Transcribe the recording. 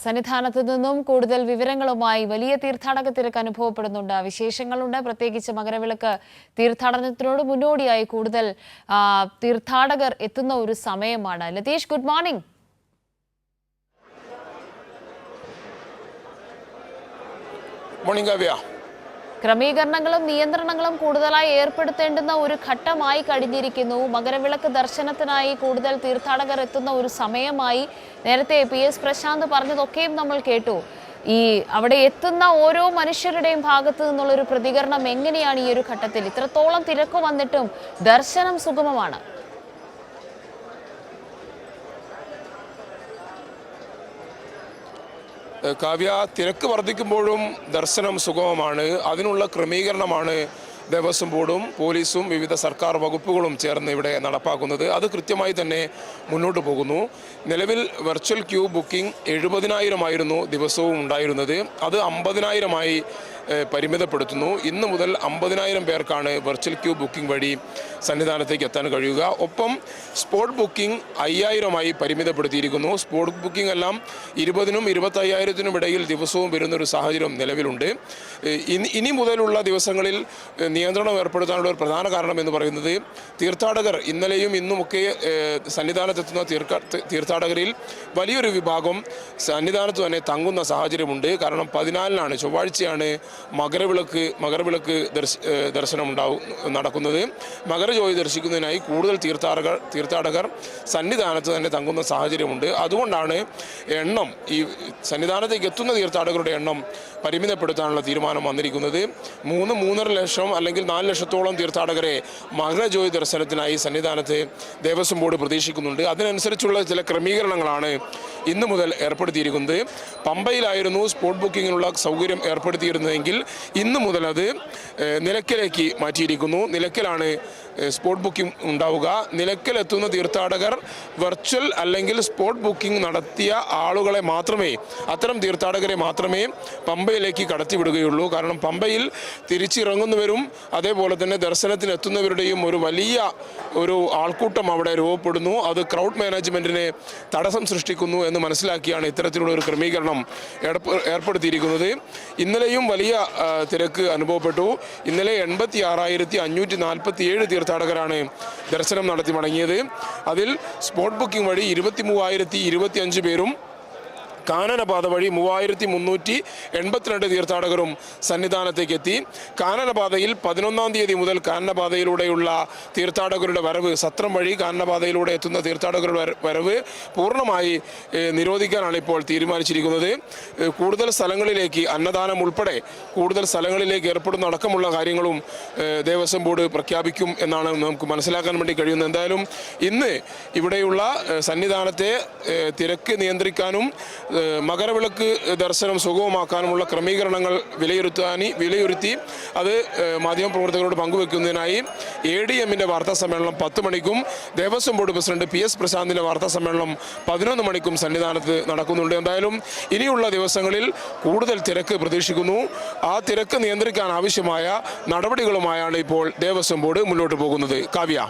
സന്നിധാനത്ത് നിന്നും കൂടുതൽ വിവരങ്ങളുമായി വലിയ തീർത്ഥാടക തിരക്ക് അനുഭവപ്പെടുന്നുണ്ട്. വിശേഷങ്ങളുണ്ട്. പ്രത്യേകിച്ച് മകരവിളക്ക് തീർത്ഥാടനത്തിനോട് മുന്നോടിയായി കൂടുതൽ തീർത്ഥാടകർ എത്തുന്ന ഒരു സമയമാണ്. Latheesh, good morning. Morning Kavya. ക്രമീകരണങ്ങളും നിയന്ത്രണങ്ങളും കൂടുതലായി ഏർപ്പെടുത്തേണ്ടുന്ന ഒരു ഘട്ടമായി കഴിഞ്ഞിരിക്കുന്നു. മകരവിളക്ക് ദർശനത്തിനായി കൂടുതൽ തീർത്ഥാടകർ എത്തുന്ന ഒരു സമയമായി. നേരത്തെ PS പ്രശാന്ത് പറഞ്ഞതൊക്കെയും നമ്മൾ കേട്ടു. അവിടെ എത്തുന്ന ഓരോ മനുഷ്യരുടെയും ഭാഗത്തു നിന്നുള്ളൊരു പ്രതികരണം എങ്ങനെയാണ് ഈ ഒരു ഘട്ടത്തിൽ? ഇത്രത്തോളം തിരക്ക് വന്നിട്ടും ദർശനം സുഗമമാണ്. കാവ്യ, തിരക്ക് വർദ്ധിക്കുമ്പോഴും ദർശനം സുഗമമാണ്. അതിനുള്ള ക്രമീകരണമാണ് ദേവസ്വം ബോർഡും പോലീസും വിവിധ സർക്കാർ വകുപ്പുകളും ചേർന്ന് ഇവിടെ നടപ്പാക്കുന്നത്. അത് കൃത്യമായി തന്നെ മുന്നോട്ട് പോകുന്നു. നിലവിൽ വെർച്വൽ ക്യൂ ബുക്കിംഗ് 70,000 ആയിരുന്നു ദിവസവും ഉണ്ടായിരുന്നത്. അത് 50,000-ആയി പരിമിതപ്പെടുത്തുന്നു. ഇന്ന് മുതൽ 50,000 പേർക്കാണ് വെർച്വൽ ക്യൂ ബുക്കിംഗ് വഴി സന്നിധാനത്തേക്ക് എത്താൻ കഴിയുക. ഒപ്പം സ്പോട്ട് ബുക്കിംഗ് 5,000-ആയി പരിമിതപ്പെടുത്തിയിരിക്കുന്നു. സ്പോട്ട് ബുക്കിംഗ് എല്ലാം 20,000-നും 25,000-നും ഇടയിൽ ദിവസവും വരുന്നൊരു സാഹചര്യം നിലവിലുണ്ട്. ഇനി മുതലുള്ള ദിവസങ്ങളിൽ നിയന്ത്രണം ഏർപ്പെടുത്താനുള്ള ഒരു പ്രധാന കാരണം എന്ന് പറയുന്നത് തീർത്ഥാടകർ ഇന്നലെയും ഇന്നുമൊക്കെ സന്നിധാനത്തെത്തുന്ന തീർത്ഥാടകരിൽ വലിയൊരു വിഭാഗം സന്നിധാനത്ത് തന്നെ തങ്ങുന്ന സാഹചര്യമുണ്ട്. കാരണം 14-നാണ്, ചൊവ്വാഴ്ചയാണ് മകരവിളക്ക് ദർശനം നടക്കുന്നത്. മകരജ്യോതി ദർശിക്കുന്നതിനായി കൂടുതൽ തീർത്ഥാടകർ സന്നിധാനത്ത് തന്നെ തങ്ങുന്ന സാഹചര്യമുണ്ട്. അതുകൊണ്ടാണ് ഈ സന്നിധാനത്തേക്ക് എത്തുന്ന തീർത്ഥാടകരുടെ എണ്ണം പരിമിതപ്പെടുത്താനുള്ള തീരുമാനം വന്നിരിക്കുന്നത്. 3-3.5 ലക്ഷം അല്ലെങ്കിൽ 4 ലക്ഷത്തോളം തീർത്ഥാടകരെ മകരജ്യോതി ദർശനത്തിനായി സന്നിധാനത്ത് ദേവസ്വം ബോർഡ് പ്രതീക്ഷിക്കുന്നുണ്ട്. അതിനനുസരിച്ചുള്ള ചില ക്രമീകരണങ്ങളാണ് ഇന്നു മുതൽ ഏർപ്പെടുത്തിയിരിക്കുന്നത്. പമ്പയിലായിരുന്നു സ്പോട്ട് ബുക്കിങ്ങിനുള്ള സൗകര്യം ഏർപ്പെടുത്തിയിരുന്നതെങ്കിൽ ഇന്നു മുതൽ അത് നിലയ്ക്കലേക്ക് മാറ്റിയിരിക്കുന്നു. നിലയ്ക്കലാണ് സ്പോട്ട് ബുക്കിംഗ് ഉണ്ടാവുക. നിലയ്ക്കലെത്തുന്ന തീർത്ഥാടകർ വെർച്വൽ അല്ലെങ്കിൽ സ്പോട്ട് ബുക്കിംഗ് നടത്തിയ ആളുകളെ മാത്രമേ, അത്തരം തീർത്ഥാടകരെ മാത്രമേ പമ്പയിലേക്ക് കടത്തിവിടുകയുള്ളൂ. കാരണം പമ്പയിൽ തിരിച്ചിറങ്ങുന്നവരും അതേപോലെ തന്നെ ദർശനത്തിന് എത്തുന്നവരുടെയും ഒരു വലിയ ആൾക്കൂട്ടം അവിടെ രൂപപ്പെടുന്നു. അത് ക്രൗഡ് മാനേജ്മെൻറ്റിന് തടസ്സം സൃഷ്ടിക്കുന്നു എന്ന് മനസ്സിലാക്കിയാണ് ഇത്തരത്തിലുള്ള ഒരു ക്രമീകരണം ഏർപ്പെടുത്തിയിരിക്കുന്നത്. ഇന്നലെയും വലിയ തിരക്ക് അനുഭവപ്പെട്ടു. ഇന്നലെ 86,547 തീർത്ഥാടകരാണ് ദർശനം നടത്തി മടങ്ങിയത്. അതിൽ സ്പോട്ട് ബുക്കിംഗ് വഴി 23,025 പേരും കാനനപാത വഴി 3,382 തീർത്ഥാടകരും സന്നിധാനത്തേക്ക് എത്തി. കാനനപാതയിൽ 11-ാം തീയതി മുതൽ കാനനപാതയിലൂടെയുള്ള തീർത്ഥാടകരുടെ വരവ്, സത്രം വഴി കാനനപാതയിലൂടെ എത്തുന്ന തീർത്ഥാടകരുടെ വരവ് പൂർണ്ണമായി നിരോധിക്കാനാണ് ഇപ്പോൾ തീരുമാനിച്ചിരിക്കുന്നത്. കൂടുതൽ സ്ഥലങ്ങളിലേക്ക്, അന്നദാനം ഉൾപ്പെടെ കൂടുതൽ സ്ഥലങ്ങളിലേക്ക് ഏർപ്പെടുന്ന അടക്കമുള്ള കാര്യങ്ങളും ദേവസ്വം ബോർഡ് പ്രഖ്യാപിക്കും എന്നാണ് നമുക്ക് മനസ്സിലാക്കാൻ വേണ്ടി കഴിയുന്നത്. എന്തായാലും ഇന്ന് ഇവിടെയുള്ള സന്നിധാനത്തെ തിരക്ക് നിയന്ത്രിക്കാനും മകരവിളക്ക് ദർശനം സുഗമമാക്കാനുമുള്ള ക്രമീകരണങ്ങൾ വിലയിരുത്തി അത് മാധ്യമപ്രവർത്തകരോട് പങ്കുവെക്കുന്നതിനായി ADM-ന്റെ വാർത്താ സമ്മേളനം 10 മണിക്കും ദേവസ്വം ബോർഡ് പ്രസിഡന്റ് PS പ്രശാന്തിന്റെ വാർത്താ സമ്മേളനം 11 മണിക്കും സന്നിധാനത്ത് നടക്കുന്നുണ്ട്. എന്തായാലും ഇനിയുള്ള ദിവസങ്ങളിൽ കൂടുതൽ തിരക്ക് പ്രതീക്ഷിക്കുന്നു. ആ തിരക്ക് നിയന്ത്രിക്കാൻ ആവശ്യമായ നടപടികളുമായാണ് ഇപ്പോൾ ദേവസ്വം ബോർഡ് മുന്നോട്ട് പോകുന്നത്. കാവ്യ.